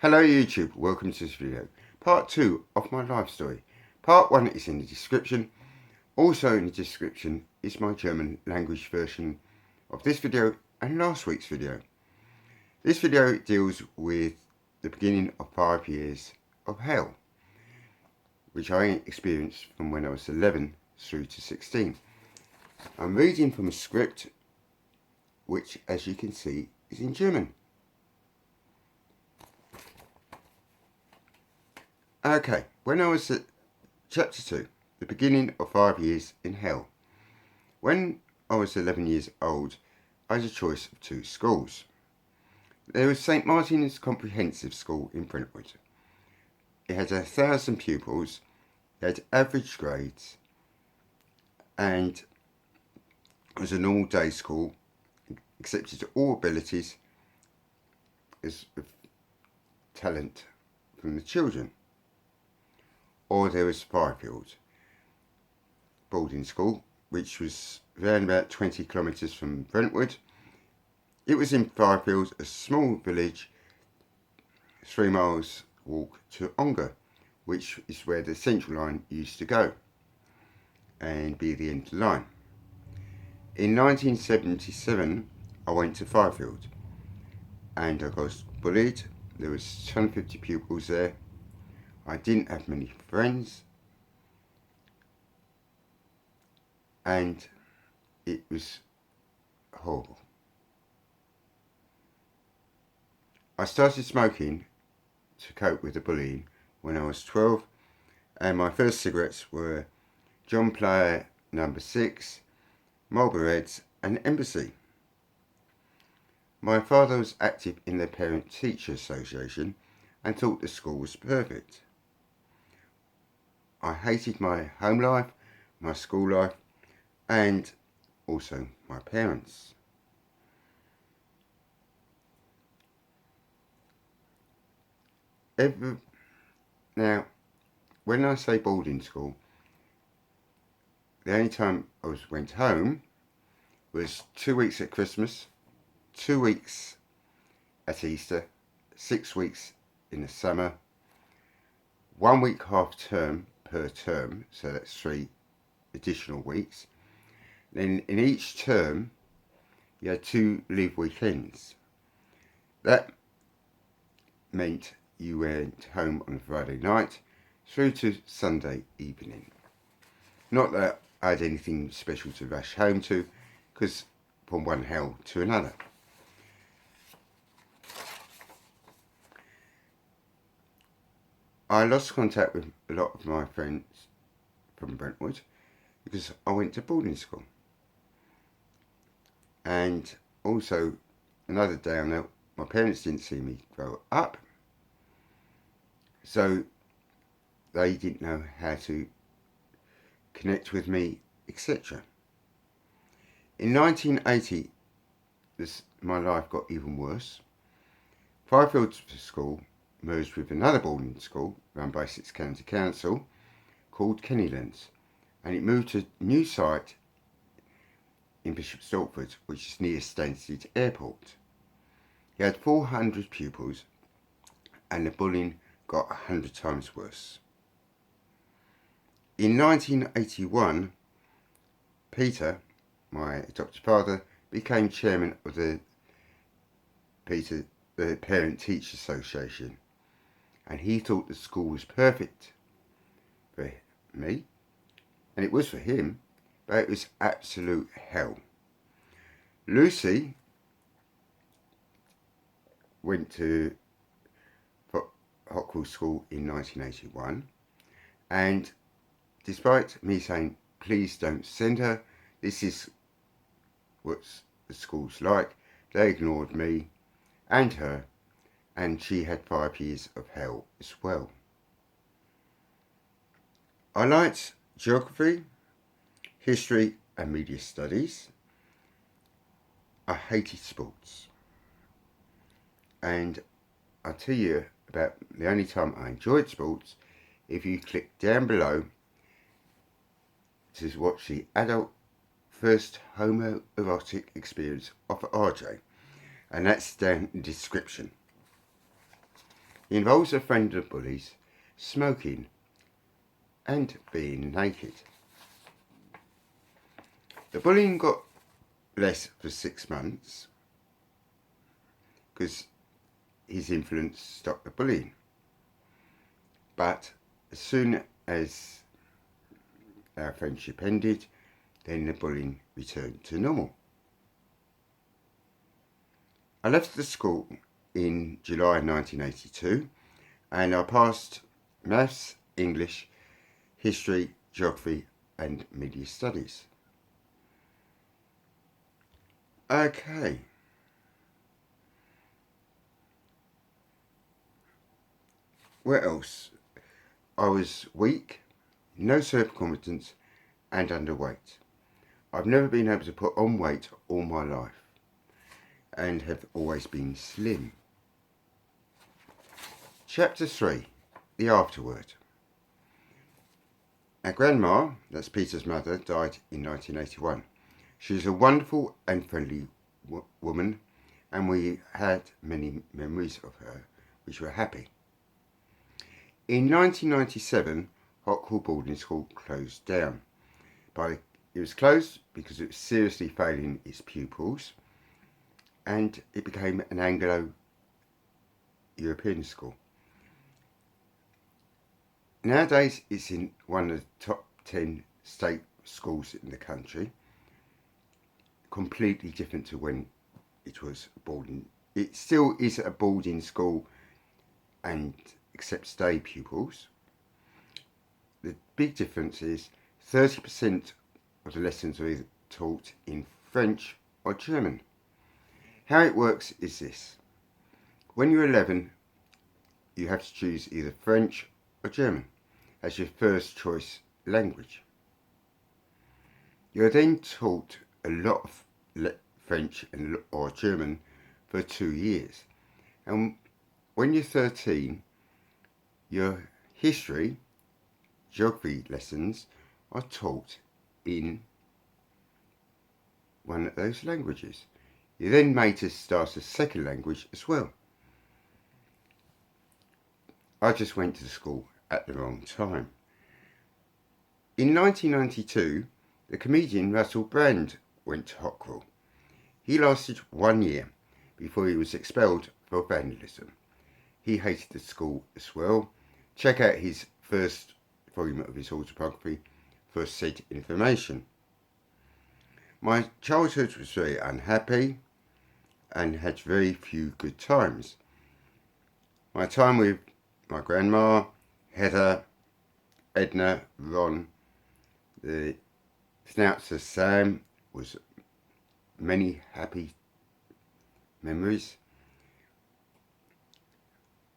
Hello YouTube, welcome to this video. Part 2 of my life story. Part 1 is in the description. Also in the description is my German language version of this video and last week's video. This video deals with the beginning of 5 years of hell, which I experienced from when I was 11 through to 16. I'm reading from a script which, as you can see, is in German. Okay, when I was at chapter 2, the beginning of 5 years in hell. When I was 11 years old, I had a choice of 2 schools. There was St. Martin's Comprehensive School in Brentwood. It had 1,000 pupils, it had average grades, and it was an all-day school, accepted all abilities as talent from the children. Or there was Firefield boarding school, which was around about 20 kilometres from Brentwood. It was in Firefield, a small village, 3 miles walk to Ongar, which is where the central line used to go and be the end of the line. In 1977, I went to Firefield and I was bullied. There was 250 pupils there. I didn't have many friends, and it was horrible. I started smoking to cope with the bullying when I was 12, and my first cigarettes were John Player No. 6, Marlboro Reds and Embassy. My father was active in the Parent-Teacher Association and thought the school was perfect. I hated my home life, my school life, and also my parents. Now, when I say boarding school, the only time I went home was 2 weeks at Christmas, 2 weeks at Easter, 6 weeks in the summer, 1 week half term per term, so that's 3 additional weeks. Then in each term you had 2 leave weekends. That meant you went home on a Friday night through to Sunday evening. Not that I had anything special to rush home to, because from one hell to another. I lost contact with a lot of my friends from Brentwood because I went to boarding school. And also, another downer, my parents didn't see me grow up, so they didn't know how to connect with me, etc. In 1980, my life got even worse. Firefield School merged with another boarding school run by Essex County Council called Kennylands, and it moved to a new site in Bishop Stortford, which is near Stansted Airport. He had 400 pupils and the bullying got 100 times worse. In 1981, Peter, my adopted father, became chairman of the Parent-Teacher Association, and he thought the school was perfect for me, and it was for him, but it was absolute hell. Lucy went to Hockwell School in 1981, and despite me saying, please don't send her, this is what the school's like, they ignored me and her, and she had 5 years of hell as well. I liked geography, history and media studies. I hated sports, and I'll tell you about the only time I enjoyed sports if you click down below to watch the adult first homoerotic experience of RJ, and that's down in the description. It involves a friend of the bullies, smoking and being naked. The bullying got less for 6 months because his influence stopped the bullying. But as soon as our friendship ended, then the bullying returned to normal. I left the school in July 1982 and I passed Maths, English, History, Geography and Media Studies. Okay. What else? I was weak, no self-confidence and underweight. I've never been able to put on weight all my life and have always been slim. Chapter 3, the afterword. Our grandma, that's Peter's mother, died in 1981. She was a wonderful and friendly woman and we had many memories of her which were happy. In 1997, Hockwell Boarding School closed down. It was closed because it was seriously failing its pupils and it became an Anglo-European school. Nowadays it's in one of the top 10 state schools in the country, completely different to when it was boarding. It still is a boarding school and accepts day pupils. The big difference is 30% of the lessons are either taught in French or German. How it works is this. When you're 11, you have to choose either French or German as your first choice language. You're then taught a lot of French or German for 2 years. And when you're 13, your history, geography lessons are taught in one of those languages. You're then made to start a second language as well. I just went to school at the wrong time. In 1992, the comedian Russell Brand went to Hockwell. He lasted 1 year before he was expelled for vandalism. He hated the school as well. Check out his first volume of his autobiography for said information. My childhood was very unhappy and had very few good times. My time with my grandma, Heather, Edna, Ron, the Schnauzer Sam was many happy memories.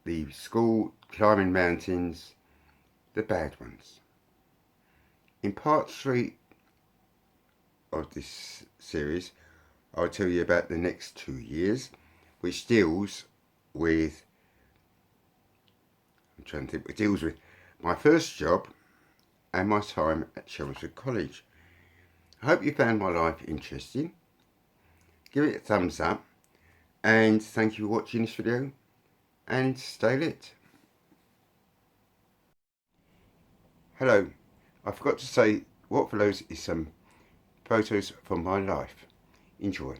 The school, climbing mountains, the bad ones. In part 3 of this series, I'll tell you about the next 2 years, which deals with, it deals with my first job and my time at Chelmsford College. I hope you found my life interesting. Give it a thumbs up and thank you for watching this video and stay lit. Hello, I forgot to say what follows is some photos from my life. Enjoy.